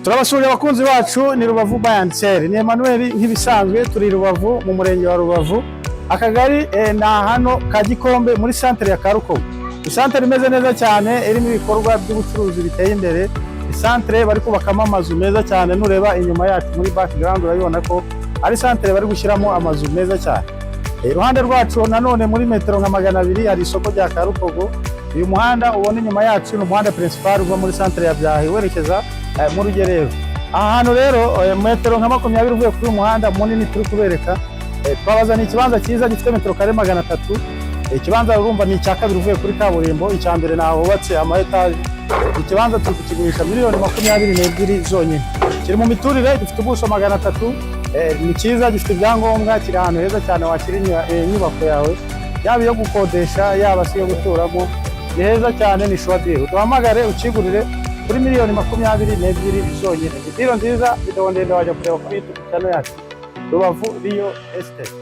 Turabasuriye abakunzi bacu ni Rubavu Bayanseri, ni Emmanuel nk'ibisanzwe turi Rubavu mu murenge wa Rubavu, akagari na hano ka Gikombe muri centre ya Karukogo. Isantere imeze neza cyane irimo ibikorwa by'ubucuruzi biteye imbere. Isantere bari kubakamo amazu meza cyane, nureba inyuma yacu muri background urabibona ko ari santere bari gushyiramo amazu meza cyane. Iruhande rwacu nanone muri metero nka 200 hari isoko rya Karukogo. Uyu muhanda ubona inyuma yacu ni umuhanda principal uva muri santere ya Byahi werekeza mu Rugerero. Aha hantu rero metero nka 20 uvuye kuri uyu muhanda munini turi kubereka, twabazana ikibanza cyiza gifite metero kare 300. Ikibanza urumva ni icya kabiri uvuye kuri kaburimbo, icya mbere naho hubatse ama etage. Ikibanza turi kukigurisha miliyoni 22 zonyine. Kiri mu miturire, gifite ubuso 300, ni cyiza, gifite ibyangombwa, kiri ahantu heza cyane wakira inyubako yawe, yaba iyo gukodesha yaba si yo guturamo. Ni heza cyane, ni shwa deal. Duhamagare ukigurire kuri miliyoni 22 zonyine. Deal nziza, video ndende wajya kureba kuri YouTube channel yacu Rubavu Real Estate.